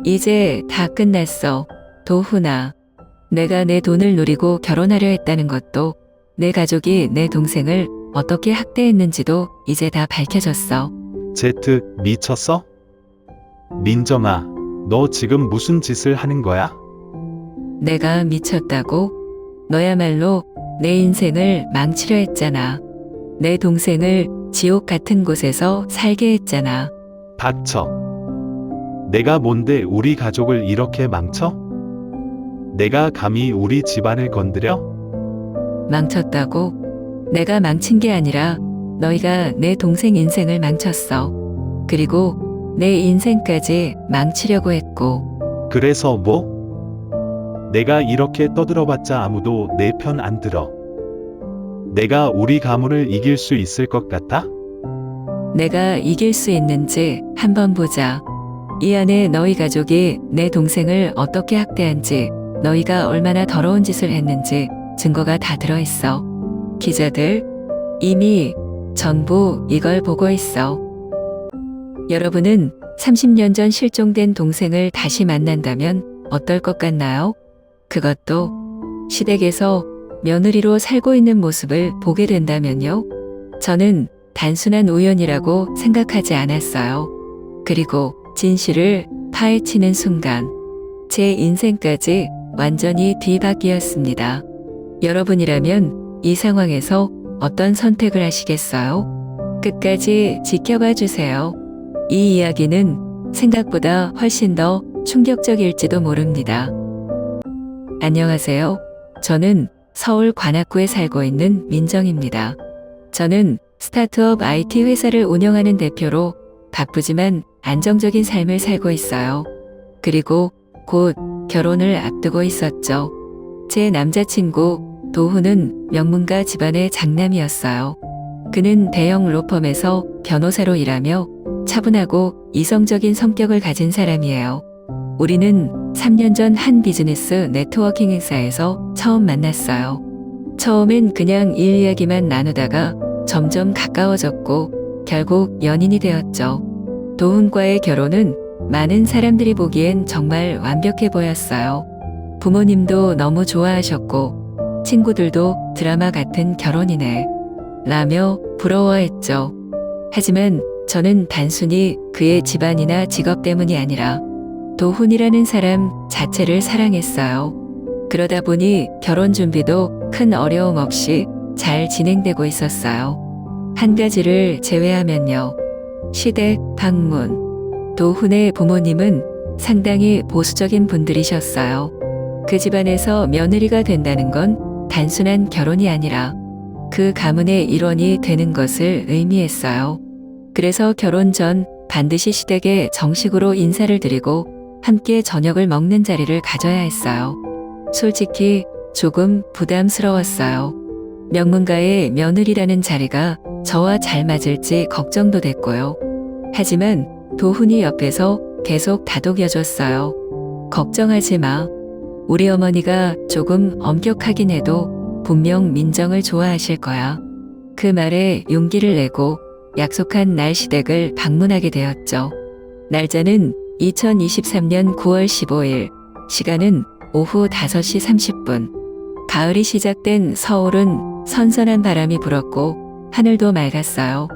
이제 다 끝났어. 도훈아. 내가 내 돈을 노리고 결혼하려 했다는 것도, 내 가족이 내 동생을 어떻게 학대했는지도 이제 다 밝혀졌어. 제트, 미쳤어? 민정아, 너 지금 무슨 짓을 하는 거야? 내가 미쳤다고? 너야말로 내 인생을 망치려 했잖아. 내 동생을 지옥 같은 곳에서 살게 했잖아. 닥쳐. 내가 뭔데 우리 가족을 이렇게 망쳐? 내가 감히 우리 집안을 건드려? 망쳤다고? 내가 망친 게 아니라 너희가 내 동생 인생을 망쳤어. 그리고 내 인생까지 망치려고 했고. 그래서 뭐? 내가 이렇게 떠들어봤자 아무도 내 편 안 들어. 내가 우리 가문을 이길 수 있을 것 같아? 내가 이길 수 있는지 한번 보자. 이 안에 너희 가족이 내 동생을 어떻게 학대한지, 너희가 얼마나 더러운 짓을 했는지 증거가 다 들어있어. 기자들, 이미 전부 이걸 보고 있어. 여러분은 30년 전 실종된 동생을 다시 만난다면 어떨 것 같나요? 그것도 시댁에서 며느리로 살고 있는 모습을 보게 된다면요. 저는 단순한 우연이라고 생각하지 않았어요. 그리고 진실을 파헤치는 순간 제 인생까지 완전히 뒤바뀌었습니다. 여러분이라면 이 상황에서 어떤 선택을 하시겠어요? 끝까지 지켜봐 주세요. 이 이야기는 생각보다 훨씬 더 충격적일지도 모릅니다. 안녕하세요. 저는 서울 관악구에 살고 있는 민정입니다. 저는 스타트업 IT 회사를 운영하는 대표로 바쁘지만 안정적인 삶을 살고 있어요. 그리고 곧 결혼을 앞두고 있었죠. 제 남자친구 도훈은 명문가 집안의 장남이었어요. 그는 대형 로펌에서 변호사로 일하며 차분하고 이성적인 성격을 가진 사람이에요. 우리는 3년 전 한 비즈니스 네트워킹 행사에서 처음 만났어요. 처음엔 그냥 일 이야기만 나누다가 점점 가까워졌고 결국 연인이 되었죠. 도훈과의 결혼은 많은 사람들이 보기엔 정말 완벽해 보였어요. 부모님도 너무 좋아하셨고 친구들도 드라마 같은 결혼이네 라며 부러워했죠. 하지만 저는 단순히 그의 집안이나 직업 때문이 아니라 도훈이라는 사람 자체를 사랑했어요. 그러다 보니 결혼 준비도 큰 어려움 없이 잘 진행되고 있었어요. 한 가지를 제외하면요. 시댁 방문. 도훈의 부모님은 상당히 보수적인 분들이셨어요. 그 집안에서 며느리가 된다는 건 단순한 결혼이 아니라 그 가문의 일원이 되는 것을 의미했어요. 그래서 결혼 전 반드시 시댁에 정식으로 인사를 드리고 함께 저녁을 먹는 자리를 가져야 했어요. 솔직히 조금 부담스러웠어요. 명문가의 며느리라는 자리가 저와 잘 맞을지 걱정도 됐고요. 하지만 도훈이 옆에서 계속 다독여줬어요. 걱정하지 마. 우리 어머니가 조금 엄격하긴 해도 분명 민정을 좋아하실 거야. 그 말에 용기를 내고 약속한 날 시댁을 방문하게 되었죠. 날짜는 2023년 9월 15일, 시간은 오후 5시 30분. 가을이 시작된 서울은 선선한 바람이 불었고 하늘도 맑았어요.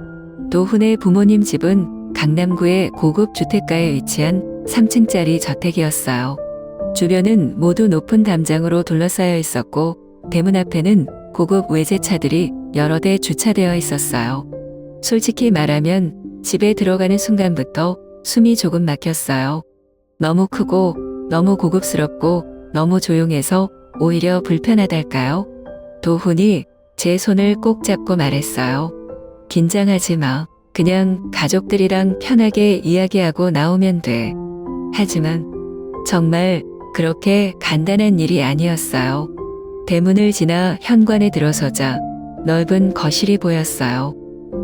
도훈의 부모님 집은 강남구의 고급 주택가에 위치한 3층짜리 저택이었어요. 주변은 모두 높은 담장으로 둘러싸여 있었고 대문 앞에는 고급 외제차들이 여러 대 주차되어 있었어요. 솔직히 말하면 집에 들어가는 순간부터 숨이 조금 막혔어요. 너무 크고 너무 고급스럽고 너무 조용해서 오히려 불편하달까요? 도훈이 제 손을 꼭 잡고 말했어요. 긴장하지 마. 그냥 가족들이랑 편하게 이야기하고 나오면 돼. 하지만 정말 그렇게 간단한 일이 아니었어요. 대문을 지나 현관에 들어서자 넓은 거실이 보였어요.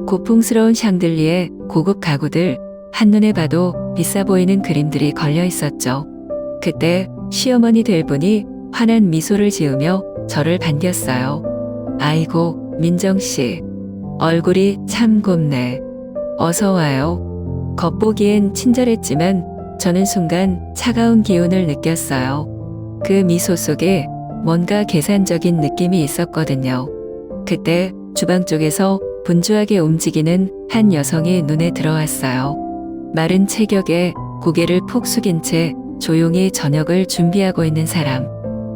고풍스러운 샹들리에 고급 가구들, 한눈에 봐도 비싸 보이는 그림들이 걸려 있었죠. 그때 시어머니 될 분이 환한 미소를 지으며 저를 반겼어요. 아이고, 민정씨. 얼굴이 참 곱네. 어서 와요. 겉보기엔 친절했지만 저는 순간 차가운 기운을 느꼈어요. 그 미소 속에 뭔가 계산적인 느낌이 있었거든요. 그때 주방 쪽에서 분주하게 움직이는 한 여성이 눈에 들어왔어요. 마른 체격에 고개를 푹 숙인 채 조용히 저녁을 준비하고 있는 사람.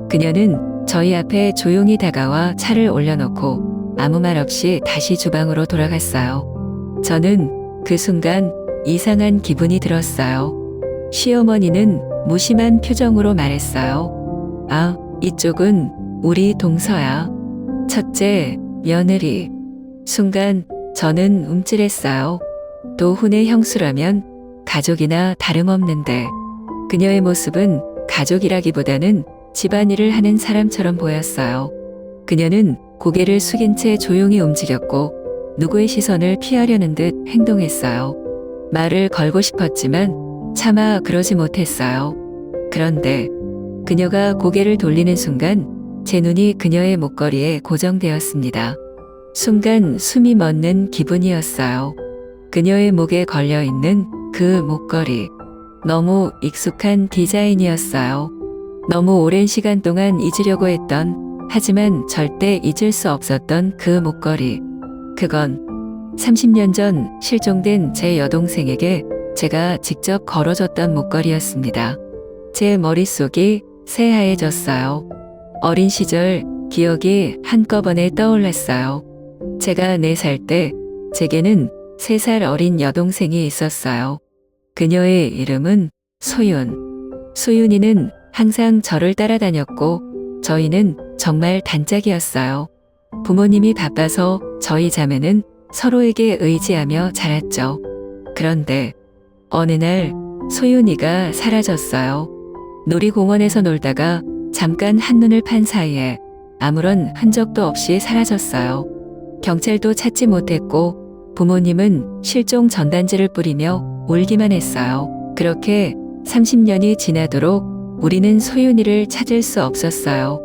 그녀는 저희 앞에 조용히 다가와 차를 올려놓고 아무 말 없이 다시 주방으로 돌아갔어요. 저는 그 순간 이상한 기분이 들었어요. 시어머니는 무심한 표정으로 말했어요. 아, 이쪽은 우리 동서야. 첫째, 며느리. 순간 저는 움찔했어요. 도훈의 형수라면 가족이나 다름없는데 그녀의 모습은 가족이라기보다는 집안일을 하는 사람처럼 보였어요. 그녀는 고개를 숙인 채 조용히 움직였고 누구의 시선을 피하려는 듯 행동했어요. 말을 걸고 싶었지만 차마 그러지 못했어요. 그런데 그녀가 고개를 돌리는 순간 제 눈이 그녀의 목걸이에 고정되었습니다. 순간 숨이 멎는 기분이었어요. 그녀의 목에 걸려있는 그 목걸이. 너무 익숙한 디자인이었어요. 너무 오랜 시간 동안 잊으려고 했던, 하지만 절대 잊을 수 없었던 그 목걸이. 그건 30년 전 실종된 제 여동생에게 제가 직접 걸어줬던 목걸이였습니다. 제 머릿속이 새하얘졌어요. 어린 시절 기억이 한꺼번에 떠올랐어요. 제가 4살 때 제게는 3살 어린 여동생이 있었어요. 그녀의 이름은 소윤. 소윤이는 항상 저를 따라다녔고 저희는 정말 단짝이었어요. 부모님이 바빠서 저희 자매는 서로에게 의지하며 자랐죠. 그런데 어느 날 소윤이가 사라졌어요. 놀이공원에서 놀다가 잠깐 한눈을 판 사이에 아무런 흔적도 없이 사라졌어요. 경찰도 찾지 못했고 부모님은 실종 전단지를 뿌리며 울기만 했어요. 그렇게 30년이 지나도록 우리는 소윤이를 찾을 수 없었어요.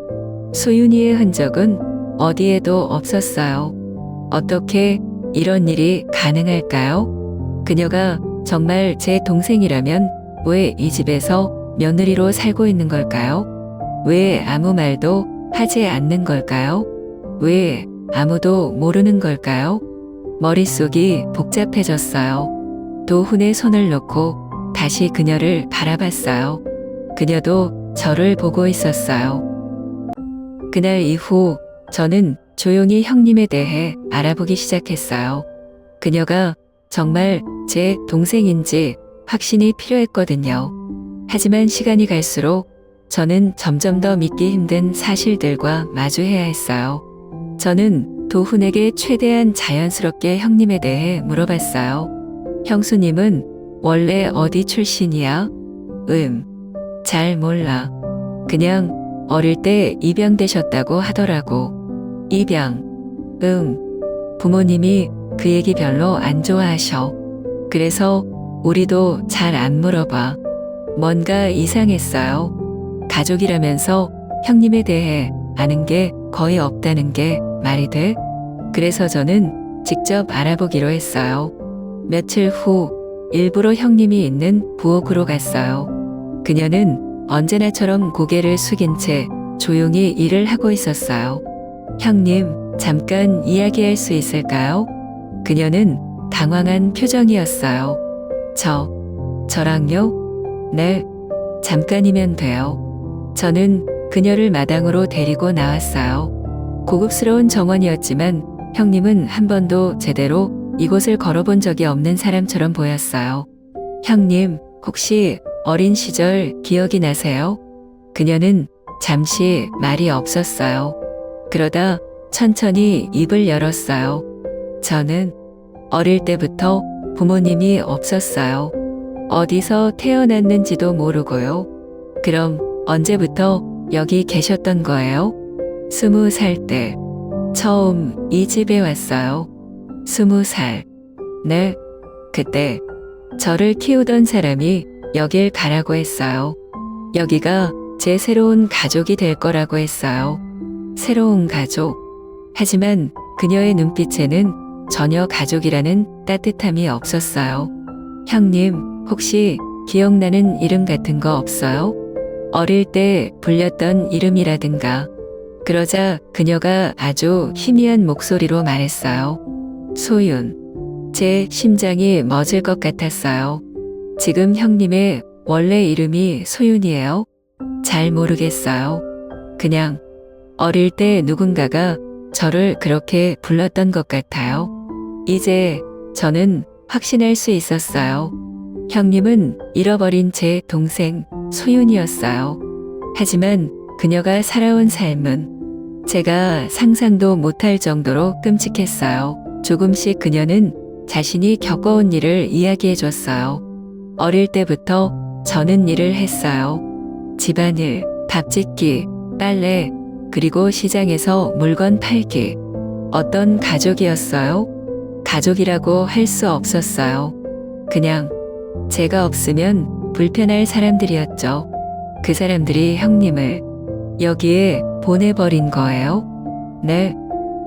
소윤이의 흔적은 어디에도 없었어요. 어떻게 이런 일이 가능할까요? 그녀가 정말 제 동생이라면 왜 이 집에서 며느리로 살고 있는 걸까요? 왜 아무 말도 하지 않는 걸까요? 왜 아무도 모르는 걸까요? 머릿속이 복잡해졌어요. 도훈의 손을 놓고 다시 그녀를 바라봤어요. 그녀도 저를 보고 있었어요. 그날 이후 저는 조용히 형님에 대해 알아보기 시작했어요. 그녀가 정말 제 동생인지 확신이 필요했거든요. 하지만 시간이 갈수록 저는 점점 더 믿기 힘든 사실들과 마주해야 했어요. 저는 도훈에게 최대한 자연스럽게 형님에 대해 물어봤어요. 형수님은 원래 어디 출신이야? 잘 몰라. 그냥 어릴 때 입양되셨다고 하더라고. 입양. 부모님이 그 얘기 별로 안 좋아하셔. 그래서 우리도 잘 안 물어봐. 뭔가 이상했어요. 가족이라면서 형님에 대해 아는 게 거의 없다는 게 말이 돼? 그래서 저는 직접 알아보기로 했어요. 며칠 후 일부러 형님이 있는 부엌으로 갔어요. 그녀는 언제나처럼 고개를 숙인 채 조용히 일을 하고 있었어요. 형님, 잠깐 이야기할 수 있을까요? 그녀는 당황한 표정이었어요. 저랑요? 네, 잠깐이면 돼요. 저는 그녀를 마당으로 데리고 나왔어요. 고급스러운 정원이었지만 형님은 한 번도 제대로 이곳을 걸어본 적이 없는 사람처럼 보였어요. 형님, 혹시 어린 시절 기억이 나세요? 그녀는 잠시 말이 없었어요. 그러다 천천히 입을 열었어요. 저는 어릴 때부터 부모님이 없었어요. 어디서 태어났는지도 모르고요. 그럼 언제부터 여기 계셨던 거예요? 20살 때 처음 이 집에 왔어요. 20살. 네. 그때 저를 키우던 사람이 여길 가라고 했어요. 여기가 제 새로운 가족이 될 거라고 했어요. 새로운 가족. 하지만 그녀의 눈빛에는 전혀 가족이라는 따뜻함이 없었어요. 형님, 혹시 기억나는 이름 같은 거 없어요? 어릴 때 불렸던 이름이라든가. 그러자 그녀가 아주 희미한 목소리로 말했어요. 소윤. 제 심장이 멎을 것 같았어요. 지금 형님의 원래 이름이 소윤이에요? 잘 모르겠어요. 그냥 어릴 때 누군가가 저를 그렇게 불렀던 것 같아요. 이제 저는 확신할 수 있었어요. 형님은 잃어버린 제 동생 소윤이었어요. 하지만 그녀가 살아온 삶은 제가 상상도 못할 정도로 끔찍했어요. 조금씩 그녀는 자신이 겪어온 일을 이야기해 줬어요. 어릴 때부터 저는 일을 했어요. 집안일, 밥 짓기, 빨래, 그리고 시장에서 물건 팔기. 어떤 가족이었어요? 가족이라고 할 수 없었어요. 그냥 제가 없으면 불편할 사람들이었죠. 그 사람들이 형님을 여기에 보내버린 거예요? 네.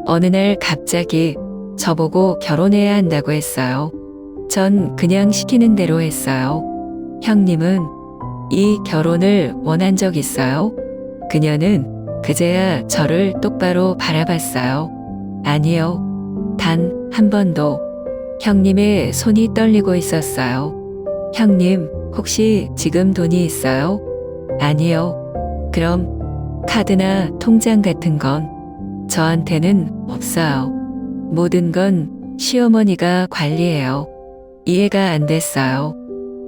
어느 날 갑자기 저보고 결혼해야 한다고 했어요. 전 그냥 시키는 대로 했어요. 형님은 이 결혼을 원한 적 있어요? 그녀는 그제야 저를 똑바로 바라봤어요. 아니요. 단 한 번도. 형님의 손이 떨리고 있었어요. 형님, 혹시 지금 돈이 있어요? 아니요. 그럼 카드나 통장 같은 건 저한테는 없어요. 모든 건 시어머니가 관리해요. 이해가 안 됐어요.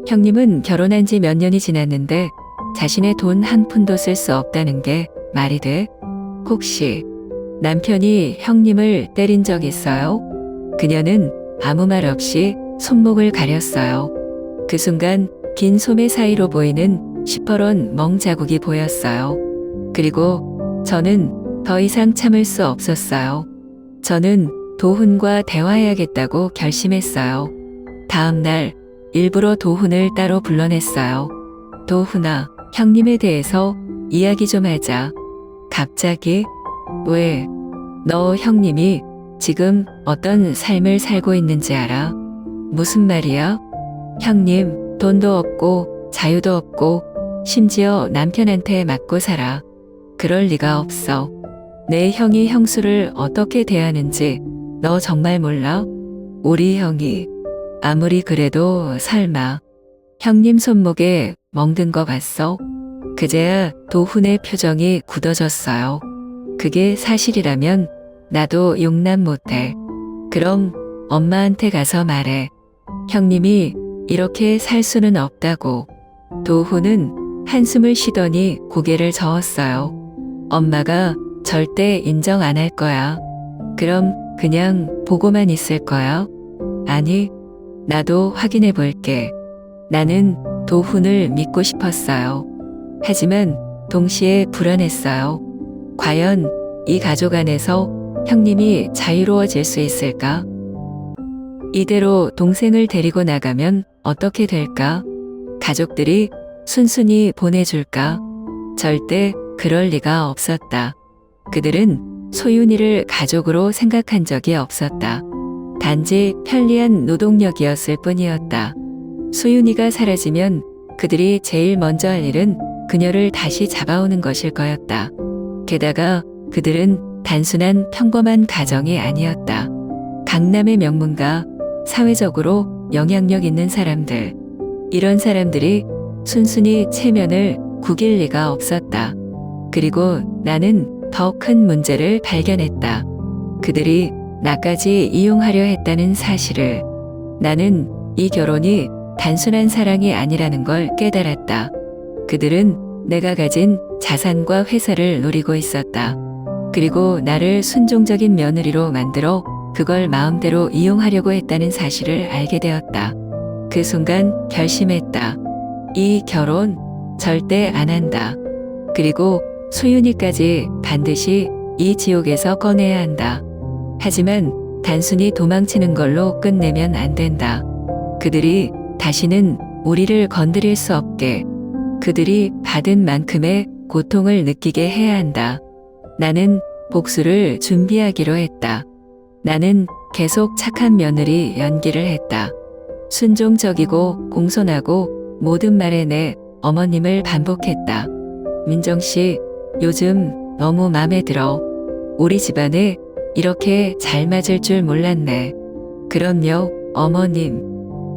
형님은 결혼한 지 몇 년이 지났는데 자신의 돈 한 푼도 쓸 수 없다는 게 말이 돼? 혹시 남편이 형님을 때린 적 있어요? 그녀는 아무 말 없이 손목을 가렸어요. 그 순간 긴 소매 사이로 보이는 시퍼런 멍 자국이 보였어요. 그리고 저는 더 이상 참을 수 없었어요. 저는 도훈과 대화해야겠다고 결심했어요. 다음 날 일부러 도훈을 따로 불러냈어요. 도훈아, 형님에 대해서 이야기 좀 하자. 갑자기? 왜? 너 형님이 지금 어떤 삶을 살고 있는지 알아? 무슨 말이야? 형님, 돈도 없고 자유도 없고 심지어 남편한테 맞고 살아. 그럴 리가 없어. 내 형이 형수를 어떻게 대하는지 너 정말 몰라? 우리 형이 아무리 그래도 설마 형님 손목에 멍든 거 봤어? 그제야 도훈의 표정이 굳어졌어요. 그게 사실이라면 나도 용납 못해. 그럼 엄마한테 가서 말해. 형님이 이렇게 살 수는 없다고. 도훈은 한숨을 쉬더니 고개를 저었어요. 엄마가 절대 인정 안 할 거야. 그럼 그냥 보고만 있을 거야? 아니, 나도 확인해 볼게. 나는 도훈을 믿고 싶었어요. 하지만 동시에 불안했어요. 과연 이 가족 안에서 형님이 자유로워질 수 있을까? 이대로 동생을 데리고 나가면 어떻게 될까? 가족들이 순순히 보내줄까? 절대 그럴 리가 없었다. 그들은 소윤이를 가족으로 생각한 적이 없었다. 단지 편리한 노동력이었을 뿐이었다. 소윤이가 사라지면 그들이 제일 먼저 할 일은 그녀를 다시 잡아오는 것일 거였다. 게다가 그들은 단순한 평범한 가정이 아니었다. 강남의 명문가, 사회적으로 영향력 있는 사람들. 이런 사람들이 순순히 체면을 구길 리가 없었다. 그리고 나는 더 큰 문제를 발견했다. 그들이 나까지 이용하려 했다는 사실을. 나는 이 결혼이 단순한 사랑이 아니라는 걸 깨달았다. 그들은 내가 가진 자산과 회사를 노리고 있었다. 그리고 나를 순종적인 며느리로 만들어 그걸 마음대로 이용하려고 했다는 사실을 알게 되었다. 그 순간 결심했다. 이 결혼 절대 안 한다. 그리고 소윤이까지 반드시 이 지옥에서 꺼내야 한다. 하지만 단순히 도망치는 걸로 끝내면 안 된다. 그들이 다시는 우리를 건드릴 수 없게, 그들이 받은 만큼의 고통을 느끼게 해야 한다. 나는 복수를 준비하기로 했다. 나는 계속 착한 며느리 연기를 했다. 순종적이고 공손하고 모든 말에 내 어머님을 반복했다. 민정 씨, 요즘 너무 맘에 들어. 우리 집안에 이렇게 잘 맞을 줄 몰랐네. 그럼요, 어머님.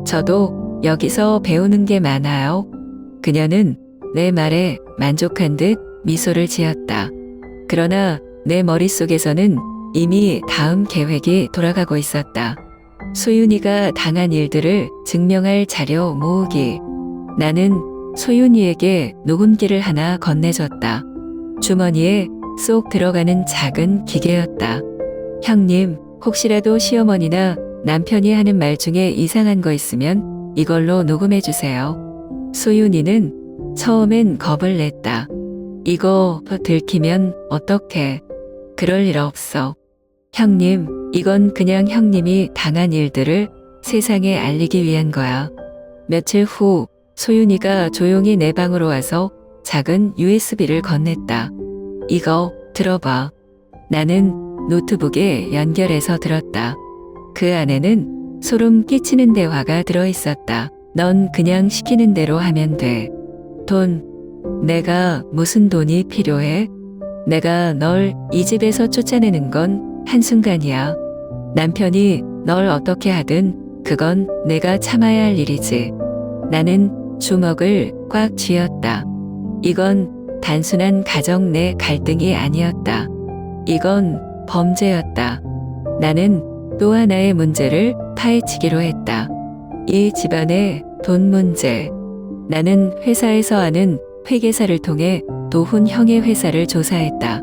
저도 여기서 배우는 게 많아요. 그녀는 내 말에 만족한 듯 미소를 지었다. 그러나 내 머릿속에서는 이미 다음 계획이 돌아가고 있었다. 소윤이가 당한 일들을 증명할 자료 모으기. 나는 소윤이에게 녹음기를 하나 건네줬다. 주머니에 쏙 들어가는 작은 기계였다. 형님, 혹시라도 시어머니나 남편이 하는 말 중에 이상한 거 있으면 이걸로 녹음해 주세요. 소윤이는 처음엔 겁을 냈다. 이거 들키면 어떡해. 그럴 일 없어. 형님, 이건 그냥 형님이 당한 일들을 세상에 알리기 위한 거야. 며칠 후 소윤이가 조용히 내 방으로 와서 작은 USB를 건넸다. 이거 들어봐. 나는 노트북에 연결해서 들었다. 그 안에는 소름 끼치는 대화가 들어있었다. 넌 그냥 시키는 대로 하면 돼. 돈. 내가 무슨 돈이 필요해? 내가 널 이 집에서 쫓아내는 건 한순간이야. 남편이 널 어떻게 하든 그건 내가 참아야 할 일이지. 나는 주먹을 꽉 쥐었다. 이건 단순한 가정 내 갈등이 아니었다. 이건 범죄였다. 나는 또 하나의 문제를 파헤치기로 했다. 이 집안의 돈 문제. 나는 회사에서 아는 회계사를 통해 도훈 형의 회사를 조사했다.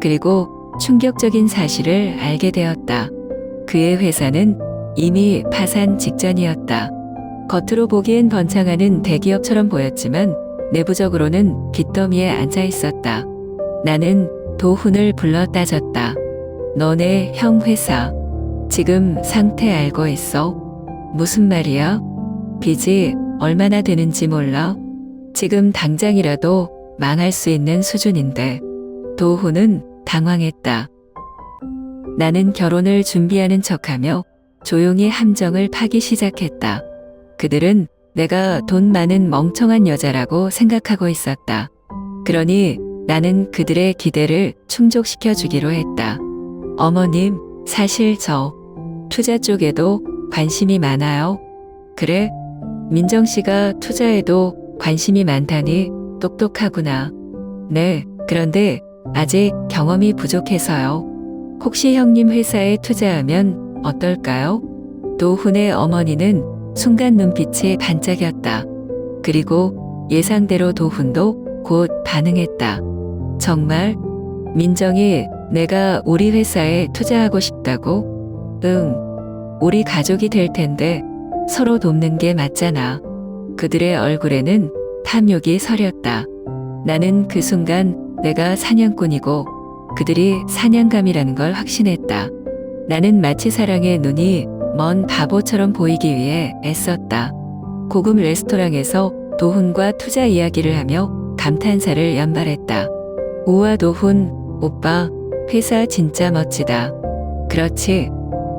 그리고 충격적인 사실을 알게 되었다. 그의 회사는 이미 파산 직전이었다. 겉으로 보기엔 번창하는 대기업처럼 보였지만 내부적으로는 빚더미에 앉아 있었다. 나는 도훈을 불러 따졌다. 너네 형 회사 지금 상태 알고 있어? 무슨 말이야? 빚이 얼마나 되는지 몰라? 지금 당장이라도 망할 수 있는 수준인데. 도훈은 당황했다. 나는 결혼을 준비하는 척하며 조용히 함정을 파기 시작했다. 그들은 내가 돈 많은 멍청한 여자라고 생각하고 있었다. 그러니 나는 그들의 기대를 충족시켜 주기로 했다. 어머님, 사실 저 투자 쪽에도 관심이 많아요. 그래? 민정 씨가 투자에도 관심이 많다니 똑똑하구나. 네, 그런데 아직 경험이 부족해서요. 혹시 형님 회사에 투자하면 어떨까요? 도훈의 어머니는 순간 눈빛이 반짝였다. 그리고 예상대로 도훈도 곧 반응했다. 정말? 민정이 내가 우리 회사에 투자하고 싶다고? 응. 우리 가족이 될 텐데 서로 돕는 게 맞잖아. 그들의 얼굴에는 탐욕이 서렸다. 나는 그 순간 내가 사냥꾼이고 그들이 사냥감이라는 걸 확신했다. 나는 마치 사랑의 눈이 먼 바보처럼 보이기 위해 애썼다. 고급 레스토랑에서 도훈과 투자 이야기를 하며 감탄사를 연발했다. 우와 도훈, 오빠, 회사 진짜 멋지다. 그렇지,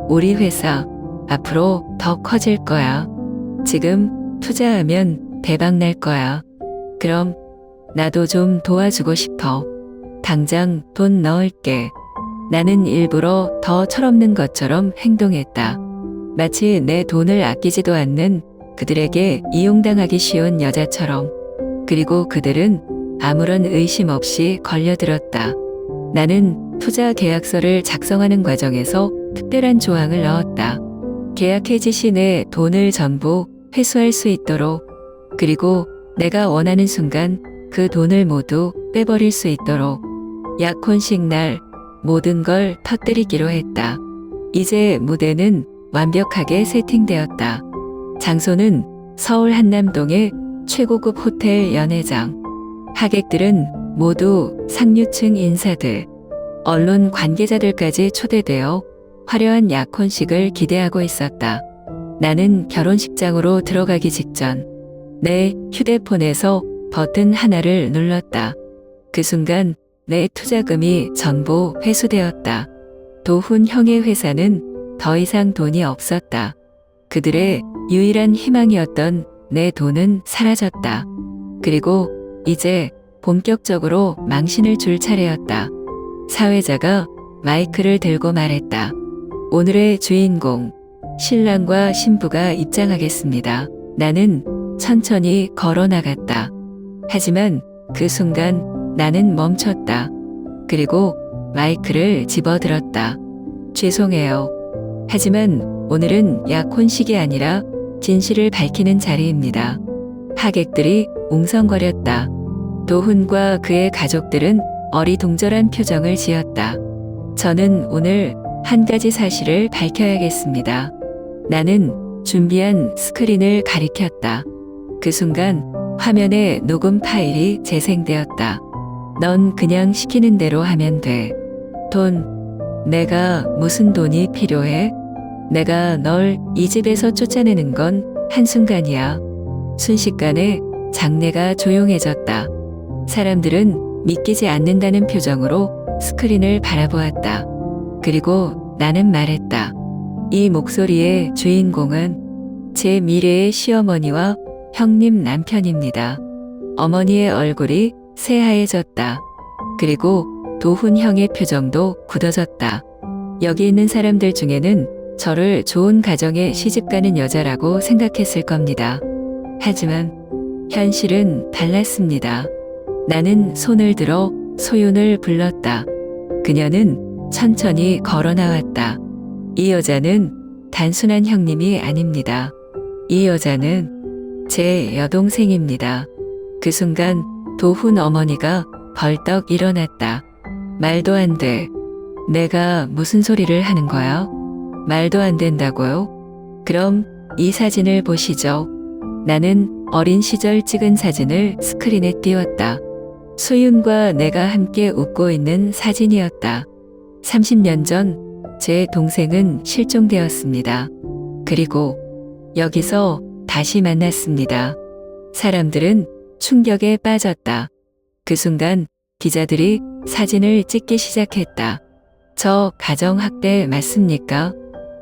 우리 회사 앞으로 더 커질 거야. 지금 투자하면 대박 날 거야. 그럼 나도 좀 도와주고 싶어. 당장 돈 넣을게. 나는 일부러 더 철없는 것처럼 행동했다. 마치 내 돈을 아끼지도 않는 그들에게 이용당하기 쉬운 여자처럼. 그리고 그들은 아무런 의심 없이 걸려들었다. 나는 투자 계약서를 작성하는 과정에서 특별한 조항을 넣었다. 계약 해지 시 내 돈을 전부 회수할 수 있도록, 그리고 내가 원하는 순간 그 돈을 모두 빼버릴 수 있도록 약혼식 날 모든 걸 터뜨리기로 했다. 이제 무대는 완벽하게 세팅되었다. 장소는 서울 한남동의 최고급 호텔 연회장. 하객들은 모두 상류층 인사들, 언론 관계자들까지 초대되어 화려한 약혼식을 기대하고 있었다. 나는 결혼식장으로 들어가기 직전 내 휴대폰에서 버튼 하나를 눌렀다. 그 순간 내 투자금이 전부 회수되었다. 도훈 형의 회사는 더 이상 돈이 없었다. 그들의 유일한 희망이었던 내 돈은 사라졌다. 그리고 이제 본격적으로 망신을 줄 차례였다. 사회자가 마이크를 들고 말했다. 오늘의 주인공, 신랑과 신부가 입장하겠습니다. 나는 천천히 걸어 나갔다. 하지만 그 순간 나는 멈췄다. 그리고 마이크를 집어들었다. 죄송해요. 하지만 오늘은 약혼식이 아니라 진실을 밝히는 자리입니다. 하객들이 웅성거렸다. 도훈과 그의 가족들은 어리둥절한 표정을 지었다. 저는 오늘 한 가지 사실을 밝혀야겠습니다. 나는 준비한 스크린을 가리켰다. 그 순간 화면에 녹음 파일이 재생되었다. 넌 그냥 시키는 대로 하면 돼. 돈, 내가 무슨 돈이 필요해? 내가 널 이 집에서 쫓아내는 건 한순간이야. 순식간에 장내가 조용해졌다. 사람들은 믿기지 않는다는 표정으로 스크린을 바라보았다. 그리고 나는 말했다. 이 목소리의 주인공은 제 미래의 시어머니와 형님 남편입니다. 어머니의 얼굴이 새하얘졌다. 그리고 도훈 형의 표정도 굳어졌다. 여기 있는 사람들 중에는 저를 좋은 가정에 시집가는 여자라고 생각했을 겁니다. 하지만 현실은 달랐습니다. 나는 손을 들어 소윤을 불렀다. 그녀는 천천히 걸어 나왔다. 이 여자는 단순한 형님이 아닙니다. 이 여자는 제 여동생입니다. 그 순간 도훈 어머니가 벌떡 일어났다. 말도 안 돼. 내가 무슨 소리를 하는 거야? 말도 안 된다고요? 그럼 이 사진을 보시죠. 나는 어린 시절 찍은 사진을 스크린에 띄웠다. 소윤과 내가 함께 웃고 있는 사진이었다. 30년 전 제 동생은 실종되었습니다. 그리고 여기서 다시 만났습니다. 사람들은 충격에 빠졌다. 그 순간 기자들이 사진을 찍기 시작했다. 저 가정학대 맞습니까?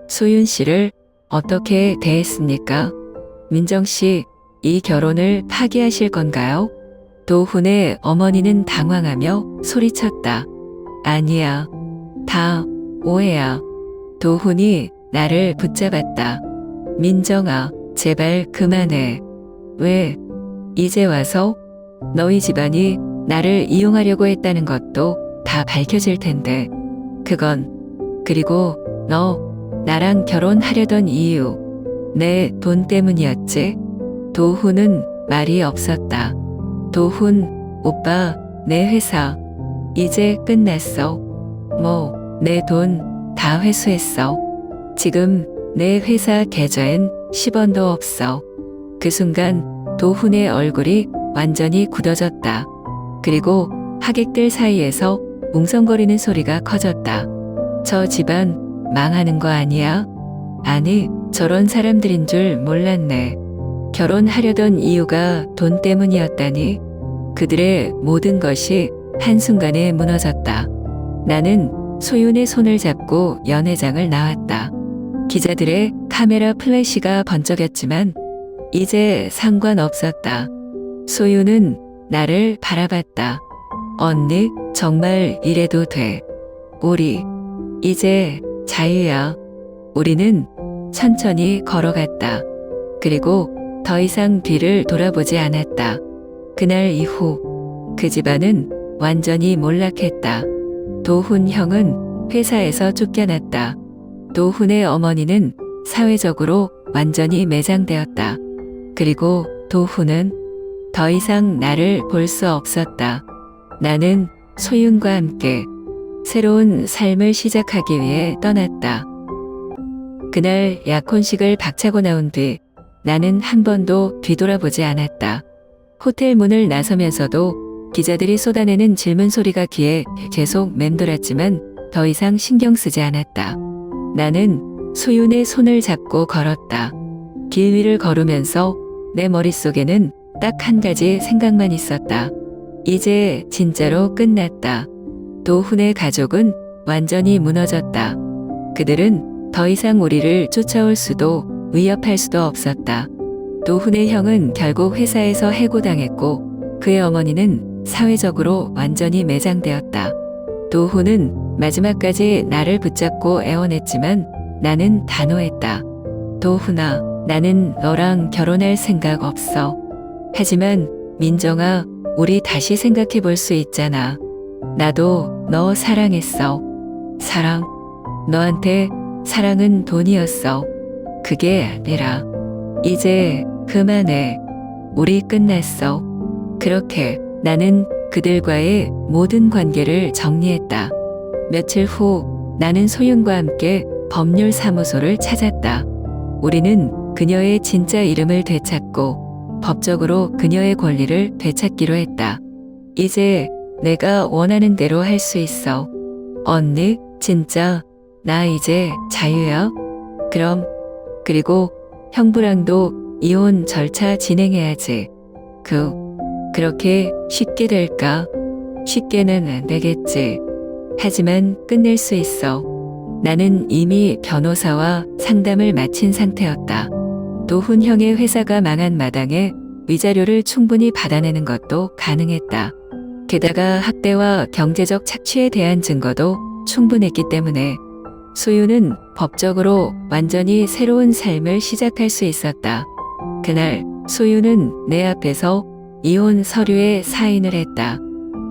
소윤 씨를 어떻게 대했습니까? 민정 씨, 이 결혼을 파기하실 건가요? 도훈의 어머니는 당황하며 소리쳤다. 아니야. 다 오해야. 도훈이 나를 붙잡았다. 민정아, 제발 그만해. 왜? 이제 와서? 너희 집안이 나를 이용하려고 했다는 것도 다 밝혀질 텐데. 그리고 너 나랑 결혼하려던 이유, 내 돈 때문이었지? 도훈은 말이 없었다. 도훈, 오빠, 내 회사, 이제 끝났어. 내 돈 다 회수했어. 지금 내 회사 계좌엔 10원도 없어. 그 순간 도훈의 얼굴이 완전히 굳어졌다. 그리고 하객들 사이에서 웅성거리는 소리가 커졌다. 저 집안 망하는 거 아니야? 아니, 저런 사람들인 줄 몰랐네. 결혼하려던 이유가 돈 때문이었다니. 그들의 모든 것이 한순간에 무너졌다. 나는 소윤의 손을 잡고 연회장을 나왔다. 기자들의 카메라 플래시가 번쩍였지만 이제 상관없었다. 소윤은 나를 바라봤다. 언니, 정말 이래도 돼. 우리 이제 자유야. 우리는 천천히 걸어갔다. 그리고 더 이상 뒤를 돌아보지 않았다. 그날 이후 그 집안은 완전히 몰락했다. 도훈 형은 회사에서 쫓겨났다. 도훈의 어머니는 사회적으로 완전히 매장되었다. 그리고 도훈은 더 이상 나를 볼 수 없었다. 나는 소윤과 함께 새로운 삶을 시작하기 위해 떠났다. 그날 약혼식을 박차고 나온 뒤 나는 한 번도 뒤돌아보지 않았다. 호텔 문을 나서면서도 기자들이 쏟아내는 질문 소리가 귀에 계속 맴돌았지만 더 이상 신경 쓰지 않았다. 나는 소윤의 손을 잡고 걸었다. 길 위를 걸으면서 내 머릿속에는 딱 한 가지 생각만 있었다. 이제 진짜로 끝났다. 도훈의 가족은 완전히 무너졌다. 그들은 더 이상 우리를 쫓아올 수도 위협할 수도 없었다. 도훈의 형은 결국 회사에서 해고당했고 그의 어머니는 사회적으로 완전히 매장되었다. 도훈은 마지막까지 나를 붙잡고 애원했지만 나는 단호했다. 도훈아, 나는 너랑 결혼할 생각 없어. 하지만 민정아, 우리 다시 생각해 볼 수 있잖아. 나도 너 사랑했어. 사랑? 너한테 사랑은 돈이었어. 그게 아니라 이제 그만해. 우리 끝났어. 그렇게 나는 그들과의 모든 관계를 정리했다. 며칠 후 나는 소윤과 함께 법률사무소를 찾았다. 우리는 그녀의 진짜 이름을 되찾고 법적으로 그녀의 권리를 되찾기로 했다. 이제 내가 원하는 대로 할 수 있어. 언니, 진짜 나 이제 자유야? 그리고 형부랑도 이혼 절차 진행해야지. 그렇게 쉽게 될까? 쉽게는 안 되겠지. 하지만 끝낼 수 있어. 나는 이미 변호사와 상담을 마친 상태였다. 도훈 형의 회사가 망한 마당에 위자료를 충분히 받아내는 것도 가능했다. 게다가 학대와 경제적 착취에 대한 증거도 충분했기 때문에 소유는 법적으로 완전히 새로운 삶을 시작할 수 있었다. 그날 소유는 내 앞에서 이혼 서류에 사인을 했다.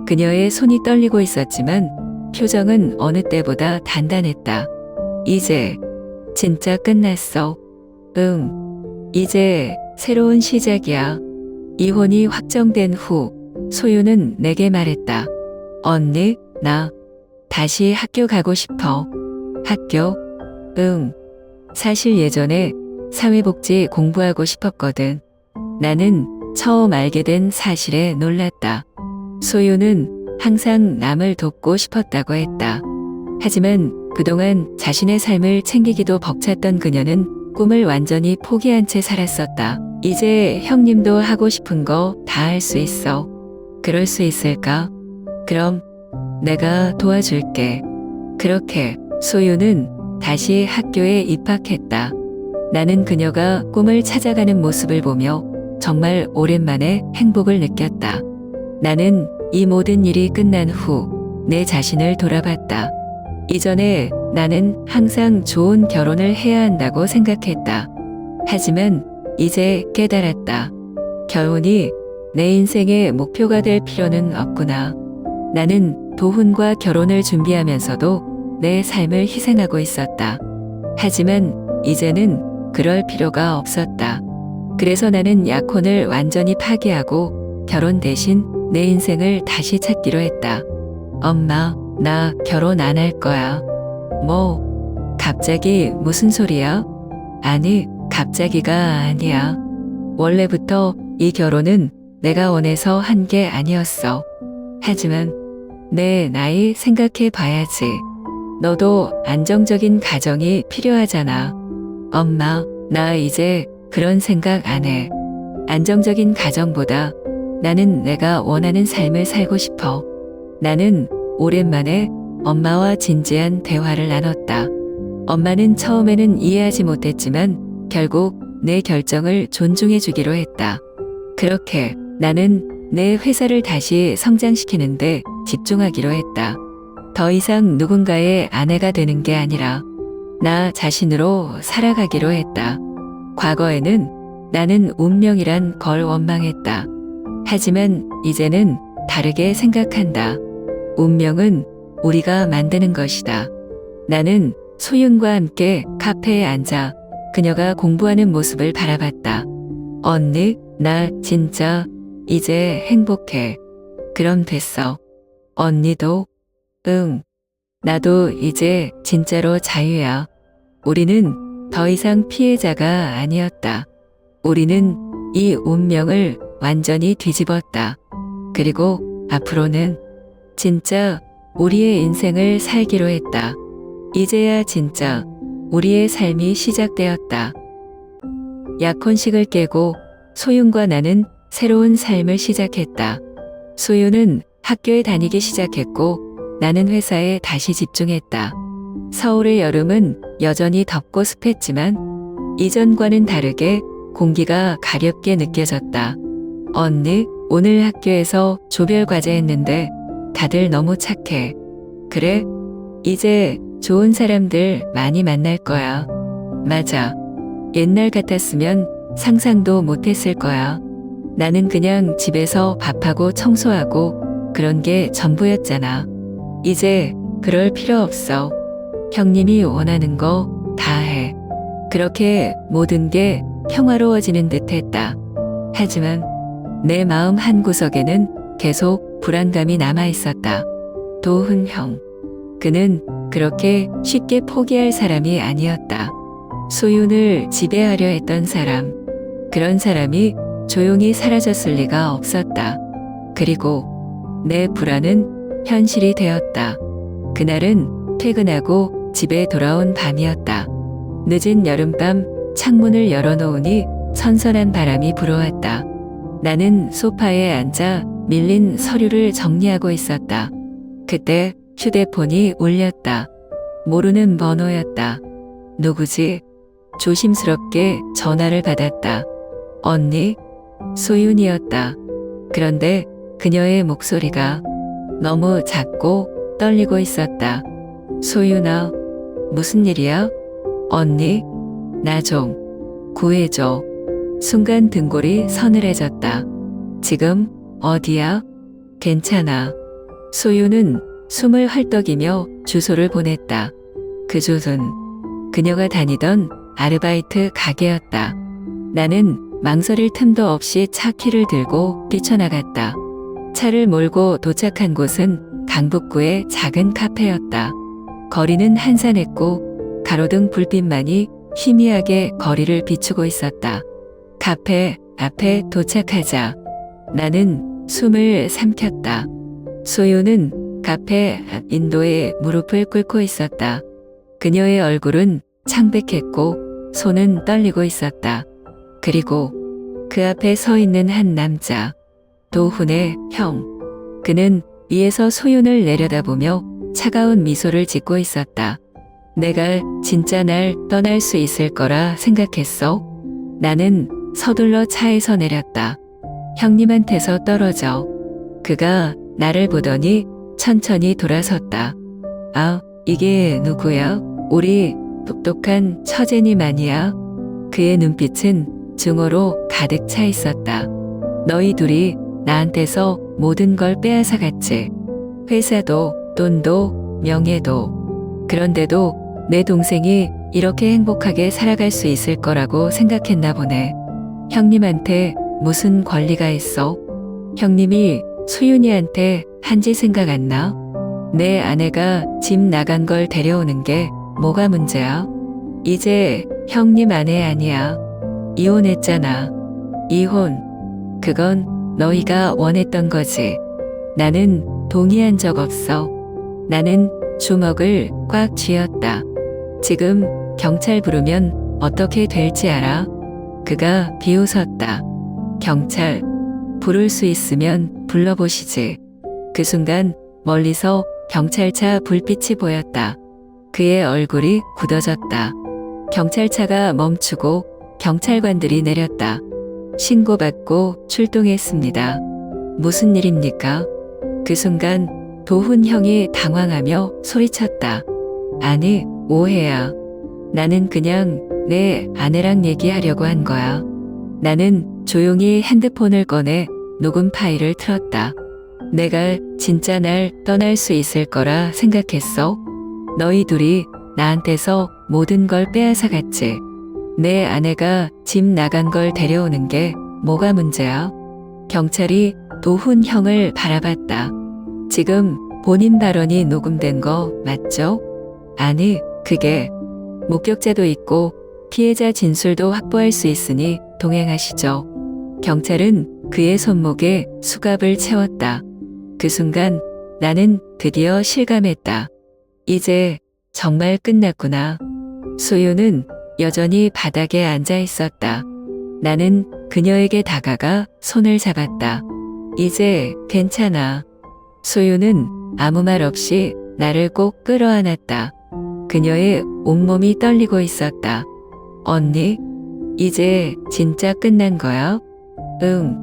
그녀의 손이 떨리고 있었지만 표정은 어느 때보다 단단했다. 이제 진짜 끝났어. 이제 새로운 시작이야. 이혼이 확정된 후 소유는 내게 말했다. 언니, 나 다시 학교 가고 싶어. 학교? 사실 예전에 사회복지 공부하고 싶었거든. 나는 처음 알게 된 사실에 놀랐다. 소유는 항상 남을 돕고 싶었다고 했다. 하지만 그동안 자신의 삶을 챙기기도 벅찼던 그녀는 꿈을 완전히 포기한 채 살았었다. 이제 형님도 하고 싶은 거 다 할 수 있어. 그럴 수 있을까? 그럼 내가 도와줄게. 그렇게 소유는 다시 학교에 입학했다. 나는 그녀가 꿈을 찾아가는 모습을 보며 정말 오랜만에 행복을 느꼈다. 나는 이 모든 일이 끝난 후 내 자신을 돌아봤다. 이전에 나는 항상 좋은 결혼을 해야 한다고 생각했다. 하지만 이제 깨달았다. 결혼이 내 인생의 목표가 될 필요는 없구나. 나는 도훈과 결혼을 준비하면서도 내 삶을 희생하고 있었다. 하지만 이제는 그럴 필요가 없었다. 그래서 나는 약혼을 완전히 파기하고 결혼 대신 내 인생을 다시 찾기로 했다. 엄마, 나 결혼 안 할 거야. 뭐, 갑자기 무슨 소리야? 아니, 갑자기가 아니야. 원래부터 이 결혼은 내가 원해서 한 게 아니었어. 하지만 내 나이 생각해 봐야지. 너도 안정적인 가정이 필요하잖아. 엄마, 나 이제 그런 생각 안 해. 안정적인 가정보다 나는 내가 원하는 삶을 살고 싶어. 나는 오랜만에 엄마와 진지한 대화를 나눴다. 엄마는 처음에는 이해하지 못했지만 결국 내 결정을 존중해 주기로 했다. 그렇게 나는 내 회사를 다시 성장시키는데 집중하기로 했다. 더 이상 누군가의 아내가 되는 게 아니라 나 자신으로 살아가기로 했다. 과거에는 나는 운명이란 걸 원망했다. 하지만 이제는 다르게 생각한다. 운명은 우리가 만드는 것이다. 나는 소윤과 함께 카페에 앉아 그녀가 공부하는 모습을 바라봤다. 언니, 나 진짜 이제 행복해. 그럼 됐어. 언니도? 응. 나도 이제 진짜로 자유야. 우리는 더 이상 피해자가 아니었다. 우리는 이 운명을 완전히 뒤집었다. 그리고 앞으로는 진짜 우리의 인생을 살기로 했다. 이제야 진짜 우리의 삶이 시작되었다. 약혼식을 깨고 소윤과 나는 새로운 삶을 시작했다. 소윤은 학교에 다니기 시작했고 나는 회사에 다시 집중했다. 서울의 여름은 여전히 덥고 습했지만 이전과는 다르게 공기가 가렵게 느껴졌다. 언니, 오늘 학교에서 조별 과제 했는데 다들 너무 착해. 그래? 이제 좋은 사람들 많이 만날 거야. 맞아. 옛날 같았으면 상상도 못했을 거야. 나는 그냥 집에서 밥하고 청소하고 그런 게 전부였잖아. 이제 그럴 필요 없어. 형님이 원하는 거 다 해. 그렇게 모든 게 평화로워지는 듯 했다. 하지만 내 마음 한구석에는 계속 불안감이 남아 있었다. 도훈 형. 그는 그렇게 쉽게 포기할 사람이 아니었다. 소윤을 지배하려 했던 사람. 그런 사람이 조용히 사라졌을 리가 없었다. 그리고 내 불안은 현실이 되었다. 그날은 퇴근하고 집에 돌아온 밤이었다. 늦은 여름밤 창문을 열어놓으니 선선한 바람이 불어왔다. 나는 소파에 앉아 밀린 서류를 정리하고 있었다. 그때 휴대폰이 울렸다. 모르는 번호였다. 누구지? 조심스럽게 전화를 받았다. 언니? 소윤이었다. 그런데 그녀의 목소리가 너무 작고 떨리고 있었다. 소윤아, 무슨 일이야? 언니, 나 좀 구해줘. 순간 등골이 서늘해졌다. 지금 어디야? 괜찮아. 소윤은 숨을 헐떡이며 주소를 보냈다. 그 주소는 그녀가 다니던 아르바이트 가게였다. 나는 망설일 틈도 없이 차 키를 들고 뛰쳐나갔다. 차를 몰고 도착한 곳은 강북구의 작은 카페였다. 거리는 한산했고 가로등 불빛만이 희미하게 거리를 비추고 있었다. 카페 앞에 도착하자 나는 숨을 삼켰다. 소윤은 카페 앞 인도에 무릎을 꿇고 있었다. 그녀의 얼굴은 창백했고 손은 떨리고 있었다. 그리고 그 앞에 서 있는 한 남자, 도훈의 형. 그는 위에서 소윤을 내려다보며 차가운 미소를 짓고 있었다. 내가 진짜 날 떠날 수 있을 거라 생각했어? 나는 서둘러 차에서 내렸다. 형님한테서 떨어져. 그가 나를 보더니 천천히 돌아섰다. 아, 이게 누구야? 우리 똑똑한 처제님 아니야? 그의 눈빛은 증오로 가득 차 있었다. 너희 둘이 나한테서 모든 걸 빼앗아갔지. 회사도, 돈도, 명예도. 그런데도 내 동생이 이렇게 행복하게 살아갈 수 있을 거라고 생각했나 보네. 형님한테 무슨 권리가 있어? 형님이 소윤이한테 한지 생각 안 나? 내 아내가 집 나간 걸 데려오는 게 뭐가 문제야? 이제 형님 아내 아니야. 이혼했잖아. 이혼. 그건 너희가 원했던 거지. 나는 동의한 적 없어. 나는 주먹을 꽉 쥐었다. 지금 경찰 부르면 어떻게 될지 알아? 그가 비웃었다. 경찰 부를 수 있으면 불러보시지. 그 순간 멀리서 경찰차 불빛이 보였다. 그의 얼굴이 굳어졌다. 경찰차가 멈추고 경찰관들이 내렸다. 신고받고 출동했습니다. 무슨 일입니까? 그 순간 도훈 형이 당황하며 소리쳤다. 아니, 오해야. 나는 그냥 내 아내랑 얘기하려고 한 거야. 나는 조용히 핸드폰을 꺼내 녹음 파일을 틀었다. 내가 진짜 날 떠날 수 있을 거라 생각했어? 너희 둘이 나한테서 모든 걸 빼앗아 갔지. 내 아내가 집 나간 걸 데려오는 게 뭐가 문제야? 경찰이 도훈 형을 바라봤다. 지금 본인 발언이 녹음된 거 맞죠? 아니, 그게 목격자도 있고 피해자 진술도 확보할 수 있으니 동행하시죠. 경찰은 그의 손목에 수갑을 채웠다. 그 순간 나는 드디어 실감했다. 이제 정말 끝났구나. 소윤은 여전히 바닥에 앉아 있었다. 나는 그녀에게 다가가 손을 잡았다. 이제 괜찮아. 소윤은 아무 말 없이 나를 꼭 끌어안았다. 그녀의 온몸이 떨리고 있었다. 언니? 이제 진짜 끝난 거야? 응,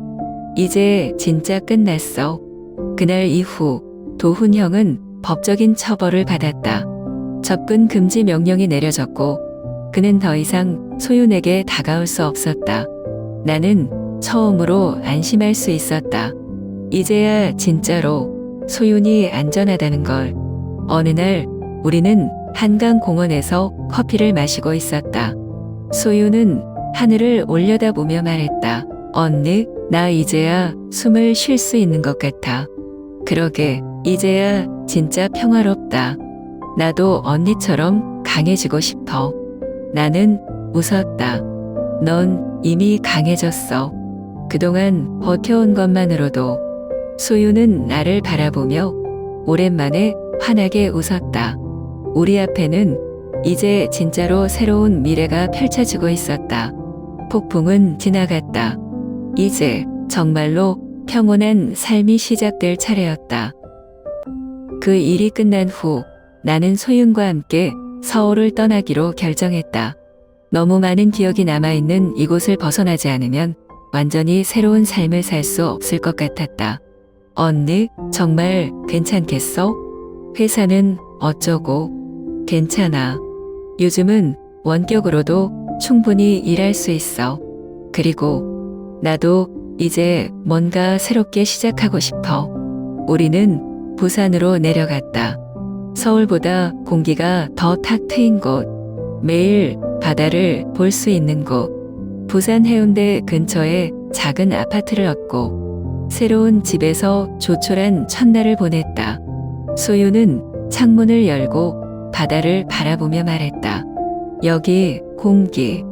이제 진짜 끝났어. 그날 이후 도훈 형은 법적인 처벌을 받았다. 접근 금지 명령이 내려졌고 그는 더 이상 소윤에게 다가올 수 없었다. 나는 처음으로 안심할 수 있었다. 이제야 진짜로 소윤이 안전하다는 걸. 어느 날 우리는 한강 공원에서 커피를 마시고 있었다. 소윤은 하늘을 올려다보며 말했다. 언니, 나 이제야 숨을 쉴 수 있는 것 같아. 그러게, 이제야 진짜 평화롭다. 나도 언니처럼 강해지고 싶어. 나는 웃었다. 넌 이미 강해졌어. 그동안 버텨온 것만으로도. 소윤은 나를 바라보며 오랜만에 환하게 웃었다. 우리 앞에는 이제 진짜로 새로운 미래가 펼쳐지고 있었다. 폭풍은 지나갔다. 이제 정말로 평온한 삶이 시작될 차례였다. 그 일이 끝난 후 나는 소윤과 함께 서울을 떠나기로 결정했다. 너무 많은 기억이 남아있는 이곳을 벗어나지 않으면 완전히 새로운 삶을 살 수 없을 것 같았다. 언니, 정말 괜찮겠어? 회사는 어쩌고? 괜찮아. 요즘은 원격으로도 충분히 일할 수 있어. 그리고 나도 이제 뭔가 새롭게 시작하고 싶어. 우리는 부산으로 내려갔다. 서울보다 공기가 더 탁 트인 곳, 매일 바다를 볼 수 있는 곳, 부산 해운대 근처에 작은 아파트를 얻고 새로운 집에서 조촐한 첫날을 보냈다. 소유는 창문을 열고 바다를 바라보며 말했다. 여기 공기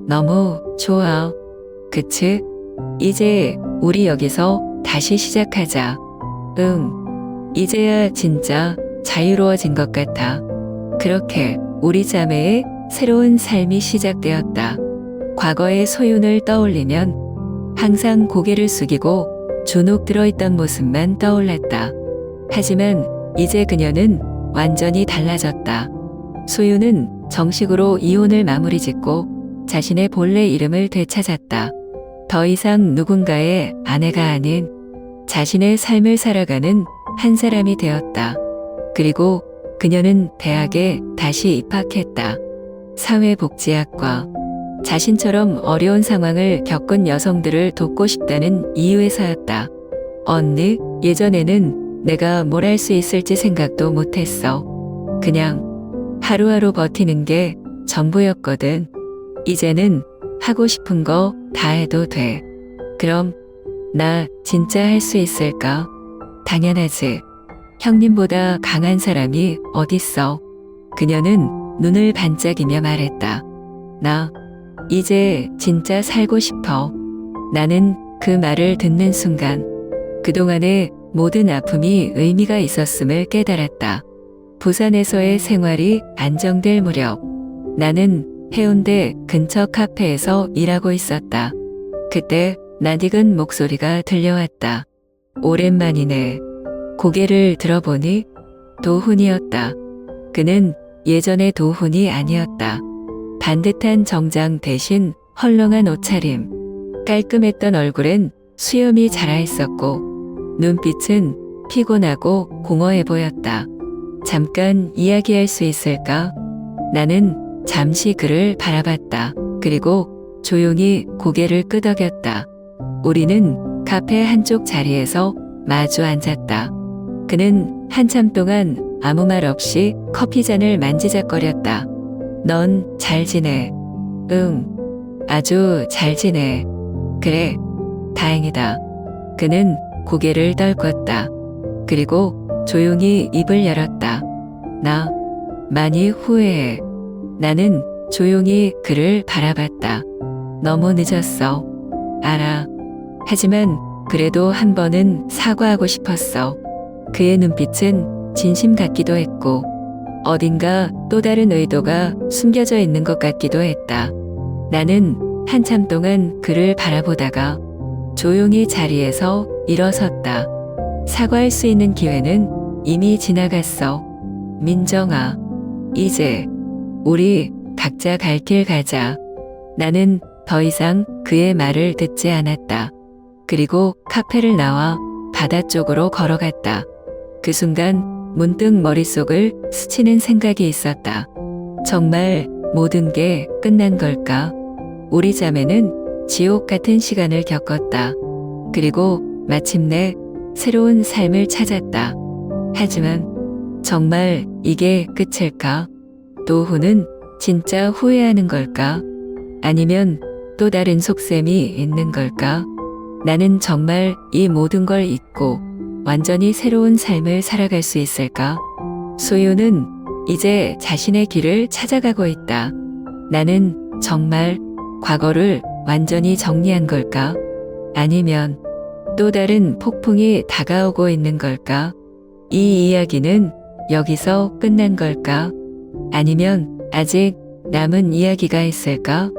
너무 좋아. 그치? 이제 우리 여기서 다시 시작하자. 응, 이제야 진짜 자유로워진 것 같아. 그렇게 우리 자매의 새로운 삶이 시작되었다. 과거의 소윤을 떠올리면 항상 고개를 숙이고 주눅 들어있던 모습만 떠올랐다. 하지만 이제 그녀는 완전히 달라졌다. 소윤은 정식으로 이혼을 마무리 짓고 자신의 본래 이름을 되찾았다. 더 이상 누군가의 아내가 아닌 자신의 삶을 살아가는 한 사람이 되었다. 그리고 그녀는 대학에 다시 입학했다. 사회복지학과. 자신처럼 어려운 상황을 겪은 여성들을 돕고 싶다는 이유에서였다. 언니, 예전에는 내가 뭘 할 수 있을지 생각도 못했어. 그냥 하루하루 버티는 게 전부였거든. 이제는 하고 싶은 거 다 해도 돼. 그럼 나 진짜 할 수 있을까? 당연하지. 형님보다 강한 사람이 어딨어. 그녀는 눈을 반짝이며 말했다. 나 이제 진짜 살고 싶어. 나는 그 말을 듣는 순간 그동안의 모든 아픔이 의미가 있었음을 깨달았다. 부산에서의 생활이 안정될 무렵 나는 해운대 근처 카페에서 일하고 있었다. 그때 낯익은 목소리가 들려왔다. 오랜만이네. 고개를 들어보니 도훈이었다. 그는 예전의 도훈이 아니었다. 반듯한 정장 대신 헐렁한 옷차림, 깔끔했던 얼굴엔 수염이 자라있었고 눈빛은 피곤하고 공허해 보였다. 잠깐 이야기할 수 있을까? 나는 잠시 그를 바라봤다. 그리고 조용히 고개를 끄덕였다. 우리는 카페 한쪽 자리에서 마주 앉았다. 그는 한참 동안 아무 말 없이 커피잔을 만지작거렸다. 넌 잘 지내? 응, 아주 잘 지내. 그래, 다행이다. 그는 고개를 떨궜다. 그리고 조용히 입을 열었다. 나 많이 후회해. 나는 조용히 그를 바라봤다. 너무 늦었어. 알아. 하지만 그래도 한 번은 사과하고 싶었어. 그의 눈빛은 진심 같기도 했고 어딘가 또 다른 의도가 숨겨져 있는 것 같기도 했다. 나는 한참 동안 그를 바라보다가 조용히 자리에서 일어섰다. 사과할 수 있는 기회는 이미 지나갔어. 민정아, 이제 우리 각자 갈 길 가자. 나는 더 이상 그의 말을 듣지 않았다. 그리고 카페를 나와 바다 쪽으로 걸어갔다. 그 순간 문득 머릿속을 스치는 생각이 있었다. 정말 모든 게 끝난 걸까? 우리 자매는 지옥 같은 시간을 겪었다. 그리고 마침내 새로운 삶을 찾았다. 하지만 정말 이게 끝일까? 도훈은 진짜 후회하는 걸까? 아니면 또 다른 속셈이 있는 걸까? 나는 정말 이 모든 걸 잊고 완전히 새로운 삶을 살아갈 수 있을까? 소유는 이제 자신의 길을 찾아가고 있다. 나는 정말 과거를 완전히 정리한 걸까? 아니면 또 다른 폭풍이 다가오고 있는 걸까? 이 이야기는 여기서 끝난 걸까? 아니면 아직 남은 이야기가 있을까?